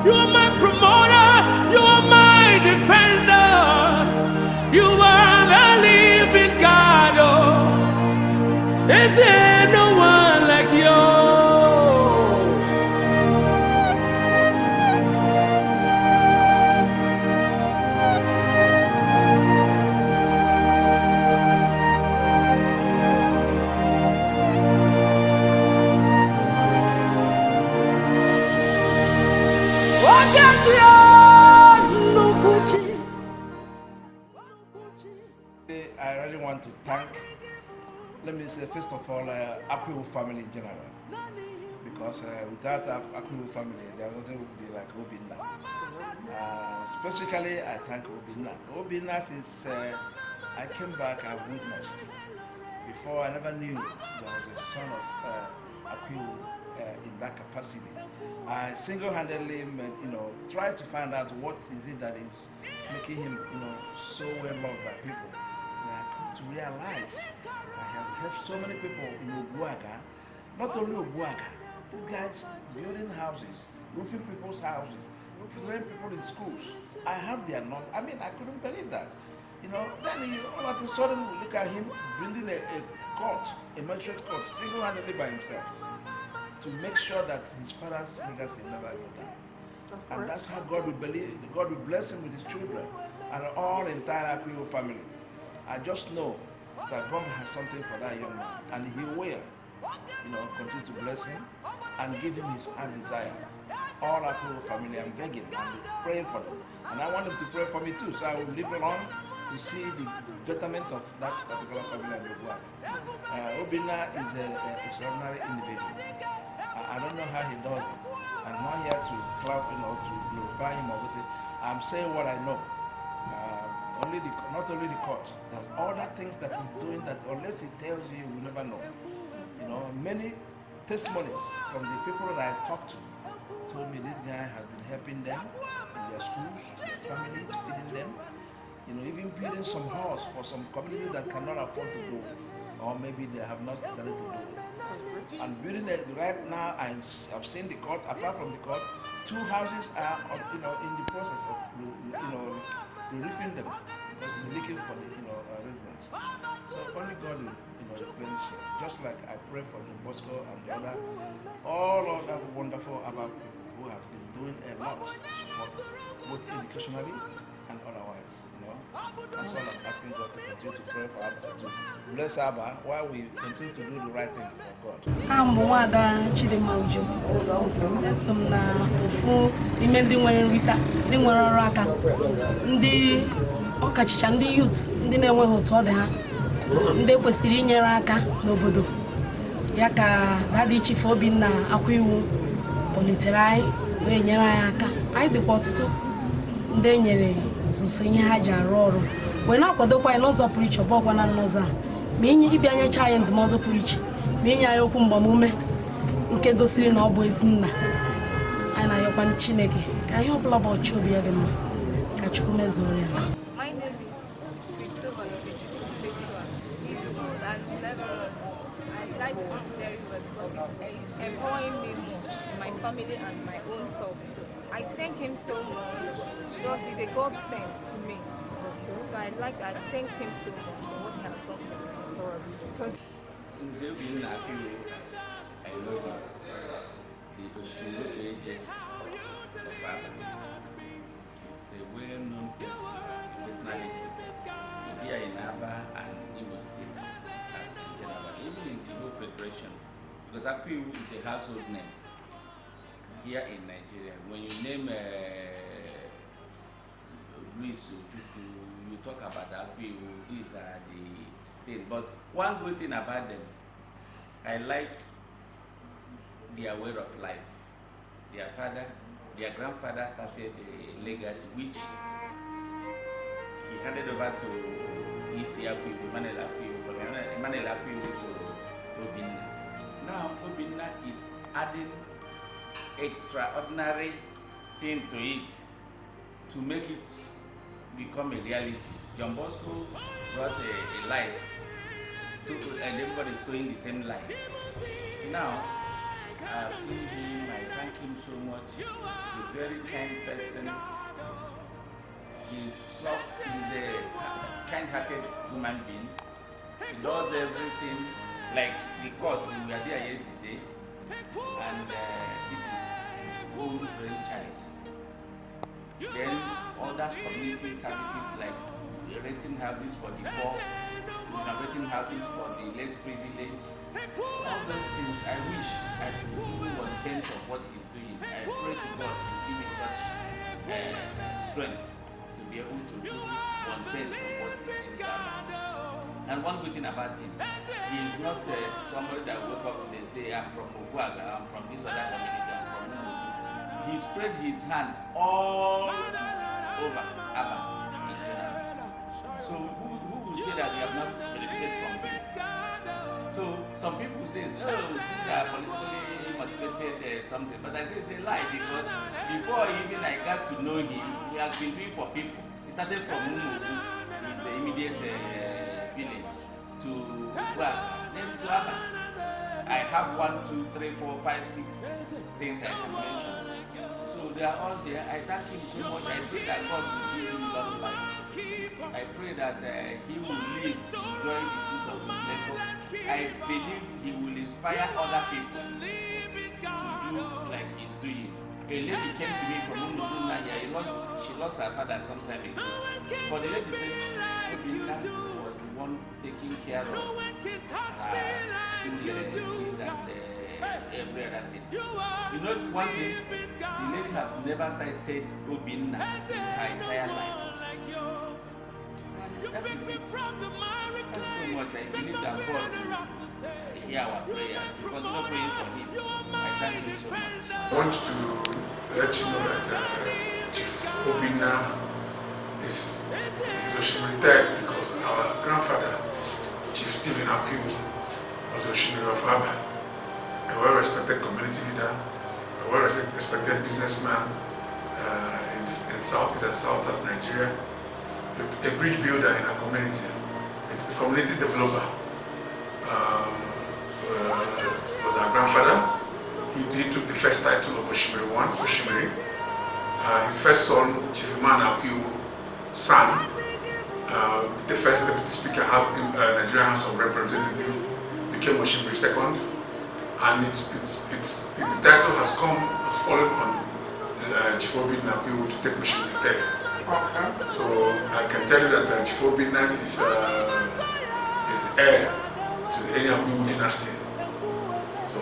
You are my promoter, you are my defender, you are the living God. Oh, is there no one like you? I really want to thank, let me say, first of all, Akwiwu family in general, because without Akwiwu family, there wasn't would be like Obinna. Specifically, I thank Obinna. Obinna, since I came back, I've witnessed. Before, I never knew there was a son of Akwiwu in that capacity. I single-handedly, tried to find out what is it that is making him, so well loved by people. And I come to realize I have helped so many people in Ogwuaga. Not only Ogwuaga, these guys building houses, roofing people's houses, representing people in schools. I have their number. I mean, I couldn't believe that. Then all of a sudden we look at him building a court, a magistrate court, single-handedly by himself, to make sure that his father's legacy never go down. And that's how God will bless him with his children and all the entire Akwiwu family. I just know that God has something for that young man, and he will, continue to bless him and give him his heart desire. All Akwiwu family, I'm begging and praying for them. And I want them to pray for me too, so I will live along to see the betterment of that particular family and the Obinna is an extraordinary individual. I don't know how he does it. I'm not here to clap, to glorify him or anything. I'm saying what I know. Not only the court, there's other things that he's doing that unless he tells you, you will never know. Many testimonies from the people that I talked to told me this guy has been helping them in their schools, their families, feeding them. Even building some house for some community that cannot afford to do it, or maybe they have not decided to do it. And building it right now, I've seen the court. Apart from the court, 2 houses are, in the process of roofing them because it's leaking for the residents. So only God replenishing. Just like I pray for the Bosco and the other, all other wonderful Abba people who have been doing a lot to support both educationally and otherwise. That's all I'm asking God to continue to pray for Abba, to bless Abba while we continue to do the right thing for God. I'm Ogwuaga Abba Ezeship na ofu ime ndị nwere nrita, ndị nwere ọrụ aka, ndị ọkachicha ndị youth, ndị na-enweghị otu ọ dị ha, ndị kwesịrị inyere aka n'obodo. Ya ka Daddy Chief Obinna Akwiwu politere anyị wee nyere anyị aka. Anyị dịkwa ọtụtụ ndị nyere nsusu ihe ha ji arụ ọrụ. Wee na-akwadokwa anyị n'ụzọ pụrụ iche ọbụkwa na n'ụzọ a. Ma ịbịa nyecha anyị ndụmọdụ pụrụ iche, ma inye anyị okwu mgbamume nke gosiri na ọ bụ ezi nna. Anyị na-ayọkwa Chineke ka ihe ọbụla bụ ọchị obi ya dị mma, ka Chukwu mezuo ya. My name is Obinna Akwiwu. He's good as you never was. I like him very well because he's empowering me much, my family and my own self. So I thank him so much because he's a godsend to me. So I thank him so much for what he has done for us. Obinna Akwiwu, I know him. The Ogwuaga of Abba. He's a well-known personality here in Abba and Imo State and in general, even in the whole federation. Because Akwiwu is a household name here in Nigeria. When you name Luis Ojukwu, you talk about Akwiwu. These are the things. But one good thing about them, I like their way of life. Their grandfather started a legacy which he handed over to Emmanuel Akwiwu to Obinna. Now Obinna is adding extraordinary thing to it to make it become a reality. John Bosco brought a light and everybody is doing the same light. Now I've seen him, I thank him so much. He's a very kind person. He's soft, he's a kind-hearted human being. He does everything like the court. We were there yesterday, and this is his own brainchild. Then other community services like renting houses for the poor, renovating houses for the less privileged. All those things, I wish I could do 1/10 of what he's doing. I pray to God to give him such strength to be able to do 1/10 of what he's doing. And one good thing about him, he is not somebody that woke up and they say, I'm from Ogwuaga, I'm from this other community, I'm from Umu. He spread his hand all over Abba in general. So who will say that he have not benefited from him? So some people say, oh, these are politically motivated something. But I say it's a lie because before even I got to know him, he has been doing for people. He started from Umu, his immediate village, to Ogwuaga, then to Abba. I have 1, 2, 3, 4, 5, 6 things I can mention. So they are all there. I thank him so much. I pray that God will give him long life. I pray that he will live to enjoy the fruits of his labor. I believe he will inspire other people to do like he's doing. A lady came to me from Umuduna here. She lost her father some time ago. But the lady said Obinna was the one taking care of her students and every other thing. You know one thing, the lady have never cited Obinna in her entire life. That is it. Thanks so much. I believe that God will hear our prayers. Continue praying for him. I thank you so much. I want to let you know that Chief Obinna is retired because our grandfather, Chief Stephen Akwiwu, was Oshimiri of Abba, a well-respected community leader, a well-respected businessman in Southeast and South Nigeria, a bridge builder in our community, a community developer. Was our grandfather. He took the first title of Oshimiri. His first son, Chief Obinna Akwiwu, son, the first deputy speaker of Nigerian House of Representatives, became Oshimiri second, and the title has fallen on Chief Obinna Akwiwu to take Oshimiri third. So I can tell you that Chief Obinna is the heir to the Eni Akwiwu dynasty. So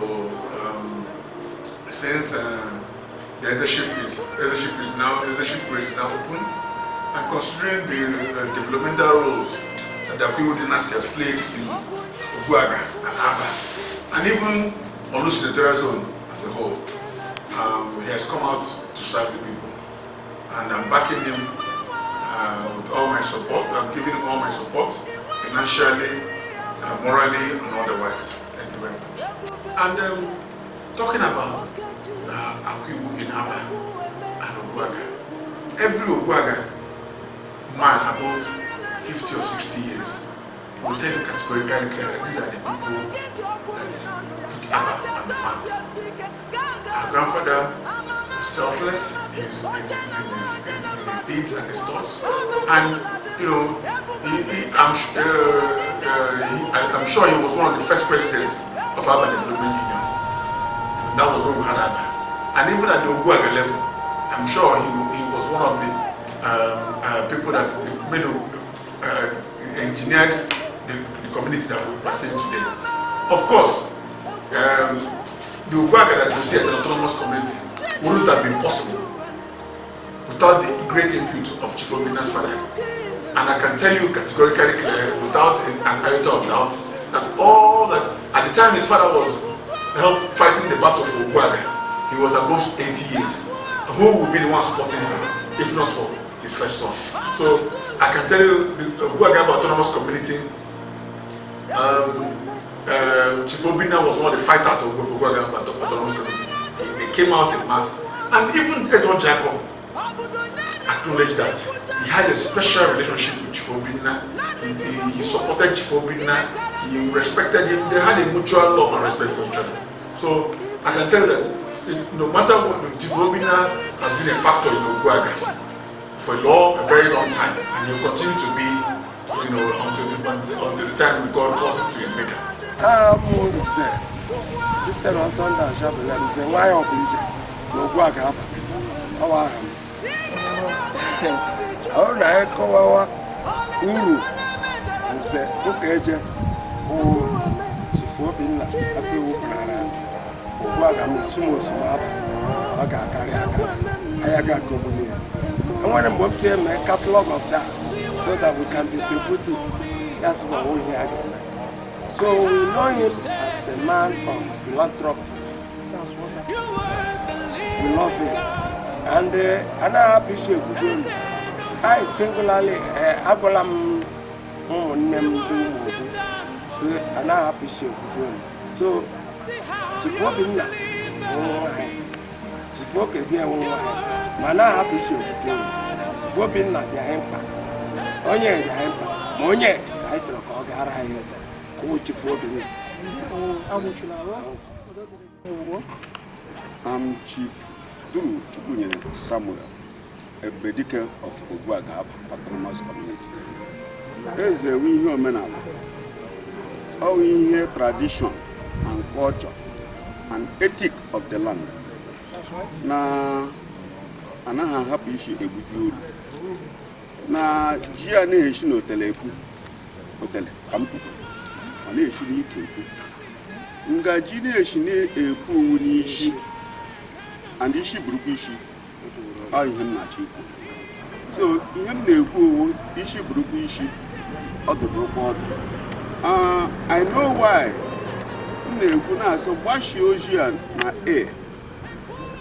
since the Ezeship race is now open, and considering the developmental roles that the Akwiwu dynasty has played in Ogwuaga and Abba, and even Olusi Senatorial Zone as a whole, he has come out to serve the people, and I'm backing him with all my support. I'm giving him all my support, financially, morally, and otherwise. Thank you very much. And talking about Akwiwu in Abba and Ogwuaga, every Ogwuaga man above 50 or 60 years will tell you categorically clear that these are the people that put Abba on the map. Our grandfather was selfless in his deeds and his thoughts, and you know, I'm sure he was one of the first presidents of Abba Development Union. That was when we had Abba, and even at the Ogwuaga level, I'm sure he was one of the people that made engineered the community that we are seeing today. Of course, the Ogwuaga that you see as an autonomous community wouldn't have been possible without the great input of Chief Obinna's father. And I can tell you categorically clear, without an iota of doubt, that all that at the time his father was fighting the battle for Ogwuaga, he was above 80 years. Who would be the one supporting him, if not for his first son? So I can tell you, the Ogwuaga Autonomous Community, Chief Obinna was one of the fighters of Ogwuaga Autonomous Community. They came out in mass, and even Ezra Jacob acknowledged that he had a special relationship with Chief Obinna. He supported Chief Obinna, he respected him, they had a mutual love and respect for each other. So I can tell you that no matter what, Chief Obinna has been a factor in Ogwuaga for a very long time, and he'll continue to be, you know, until the time God calls him to his maker. This said on Sunday, I said, why are you Ogwuaga Abba? How are you? Oh, I call our Uru and said, okay, Chief Obinna Akwiwu Ogwuaga Sumo Sumaba, and when I'm up to a catalog of that, so that we can distribute it, that's what we hear. So we know him as a man of philanthropy. We love him. And I appreciate him. I singularly, Agolam, so I appreciate him. So, Chief Obinna, Chief Obinna, Mana appreciate him. Obinna, the hamper. Onye, the hamper. Monye, I took Ogara Hayes. I'm Chief Duru Chukwunyere Samuel, a Bedike of Ogwuaga Abba Autonomous Community. There is a we hear menala. How we hear tradition and culture and ethic of the land. Na anaha happy issue ebuju. Na jia ne issue no teleku. Hotel kampu. Na-eshi n'ike ekwu ngaji na-eshi na-ekwu owu n'isi and isi burukwa isi ọ ihe m na-achọ ikwu so ihe m na-ekwu owu isi burukwa isi ọ dụrụkwa ọdụ I know why m na-ekwu na-asọ gbashie ozi a na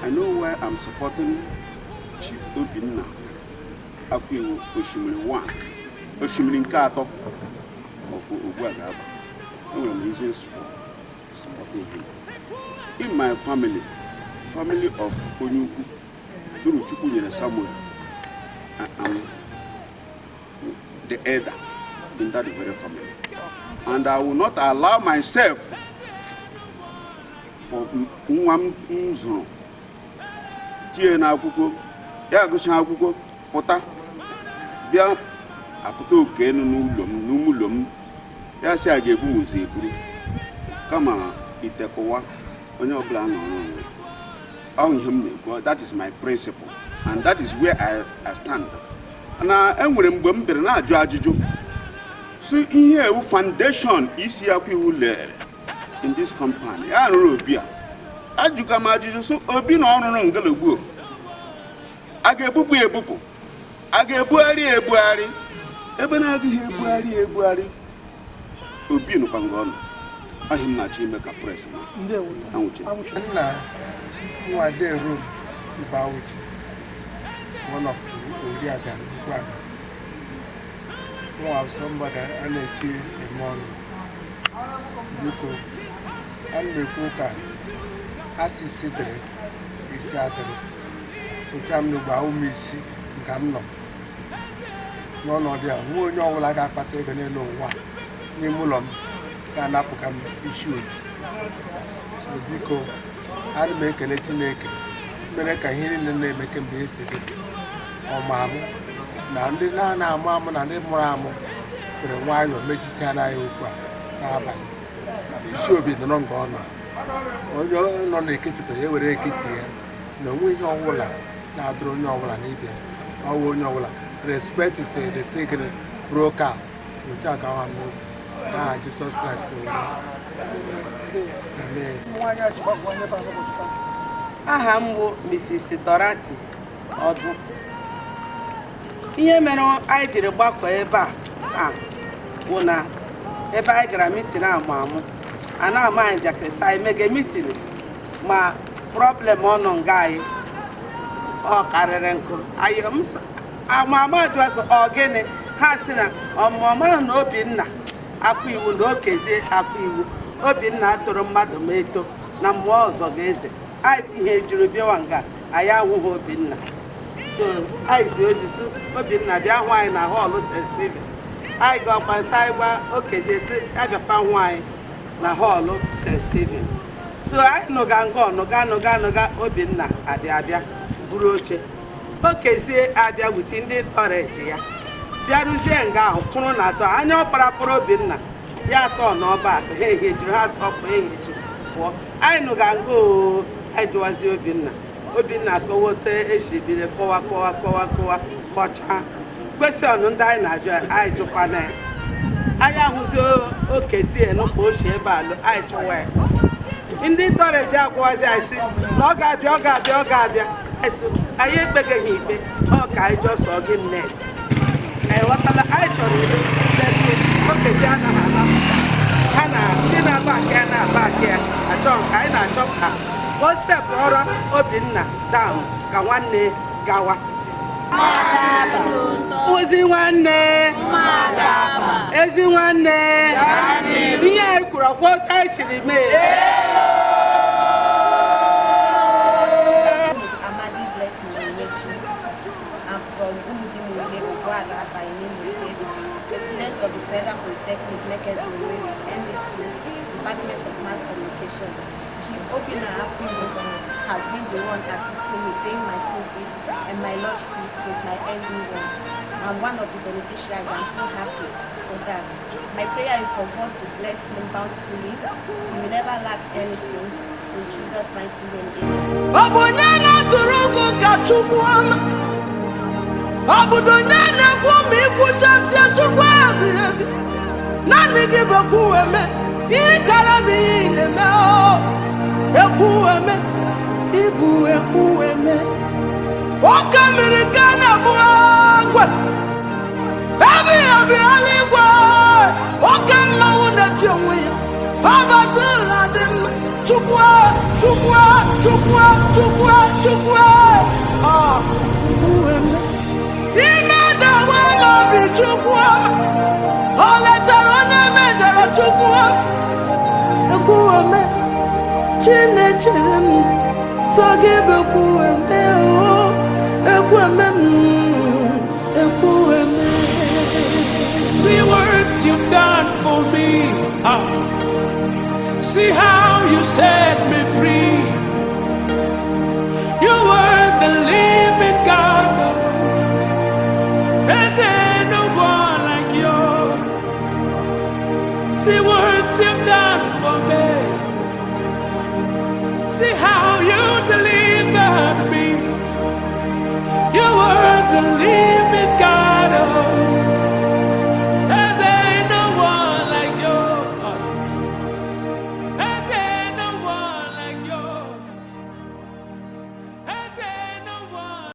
I know why I'm supporting Chief Obinna Akwiwu Oshimiri nke atọ of Ogwuaga Abba. There were reasons for supporting him. In my family of Onyuku, Duru Chukwunyere Samuel, I am the elder in that very family. And I will not allow myself for Nwamzuru, Tie na akwụkwọ, ya agụcha akwụkwọ, pụta, bịa apụta oke enu n'ụlọ m ya sị a ga-ebu ụzọ eburu kama itekụwa onye ọbụla nọ n'onwe ọ ihe m na-ekwu. That is my principle and that is where I stand. Na enwere mgbe m bịara na-ajụ ajụjụ so ihe ewu foundation isi Akwiwu lere in this company ya rụrụ obi a ajụka m ajụjụ so obi na ọrụrụ ngalogbo a ga-ebupụ ebupụ a ga-ebugharị ebugharị ebe na-agaghị ebugharị obi nụkwa nga ọnụ ahị m na-achọ ime ka pres anwụchi nna Nwadero Ibawuchi, one of Ogwuaga Abba. One of somebody and a chief among Yuko and the Kuka assisted is Saturday. To come to Baumisi, Gamno. None of them who know like a packet and no one. Nimulam can up become issued. So Biko. I make a little naked. Make a hearing and they make a basic. Or mamma. Now, mamma, and then mamma. But a while of Mexicana, it should be the non gone. Or you're not naked to pay every kitty. No, we know all now throw no one either. Oh, no, respect is the secret broke out. We talk our Jesus Christ. Aha m bụ Mrs. Dorothy Ọdụ. Ihe mere anyị jiri gbakọ ebe a taa bụ na ebe anyị gara mitin amụ a na-ama anyị njakịrị anyị mege mitin ma problem ọnụ nga anyị ọ karịrị nkụ anyị ama jụọ ọ gịnị ha sị na ọmụma na Obinna Akwiwu na okezie Akwiwu Obinna tụrụ mmadụ ma eto na mmụọ ọzọ ga-eze anyị ihe juru bịawa nga anyị ahụghị Obinna so anyị zi ozizi Obinna bịa hụ anyị na họọlụ St. Stephen anyị ga-akwansa anyị gwa okezie si abịakwa hụ anyị na họọlụ St. Stephen so anyị nụga Obinna abịa buru oche okezie abịa wuti ndị ntọreji ya bịarụzie nga ahụ kwụrụ na atọ anya ọ kparapụrụ Obinna ya atọ n'ọba akụ ha ehejuru ha ọkpụ ehejuru pụọ anyị nụga nga anyị jụwazi Obinna kọwote eshibire kọwa kọcha kwesị ọnụ ndị anyị na-ajụ anyị jụkwa na ya anyị ahụzi okezie nụkwa ochie ebe alụ anyị chụwa ya ndị ntọreji agwazi anyị si na ọ ga-abịa anyị ekpegeghị ikpe ọ ka anyị jọsọ gị nnes anyị ghọtala anyị chọrọ udo letu okezie anaghị anapụta ha na ndị na-agba aka ya na-agba aka ya achọ nke anyị na-achọ ka o steepụ ọrụ Obinna down ka nwanne gawa ozi nwanne ezi nwanne ihe anyị kwuru ọkwa otu anyị siri mee Ogwuaga Abba Ezeship Stool, president of the Federal Polytechnic, MBT, Department of Mass Communication. Chief Obinna Akwiwu has been the one assisting me paying my school fees and my lodge fees since my early one. I'm one of the beneficiaries. I'm so happy for that. My prayer is for God to bless him bountifully. He will never lack anything. In Jesus' mighty name, amen. Obodo nene kwumi kuchasia chukwa bibi nani giboku eme ikarabi ineme o eku eme ibu eku eme okamirikana buagwe ebi aligwe okamma una chonwe abazila dem chukwa ah eme Imeda wala bichukwa Oletaro nemedara chukwa Ekuweme Chinechere Sogebe kuweme Ekuweme See what you've done for me See how you set me free You were the living God There's no one See what you've done for me. See how you delivered me. You were the living God. Oh, there ain't no one like you. There ain't no one like you. There ain't no one.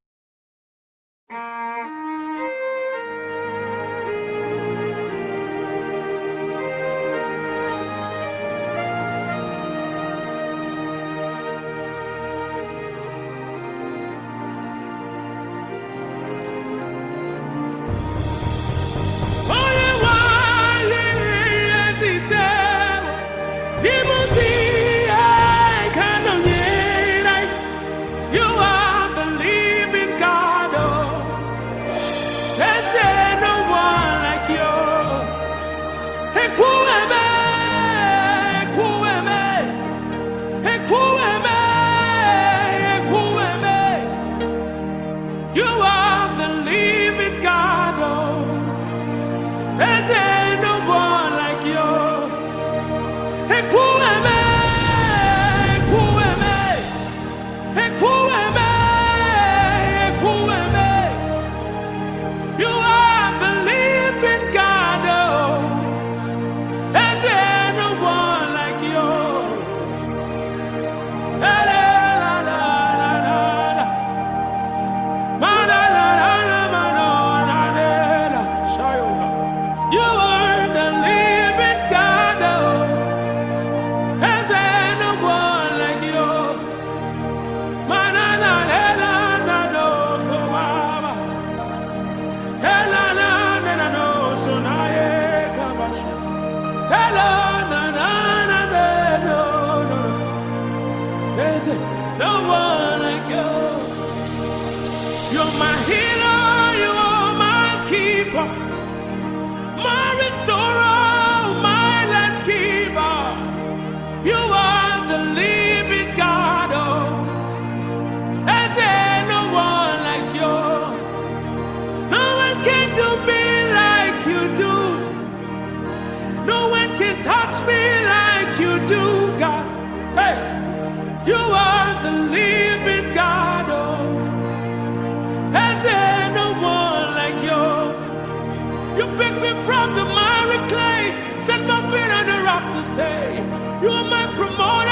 No one like you. You're my healer, you're my keeper, my restorer, my life giver. You are the living God. Oh, there's no one like you. No one can do me like you do. No one can touch me like you do, God. Hey, you are the living God. Oh, there's no one like you. You picked me from the miry clay, set my feet on the rock to stay. You are my promoter.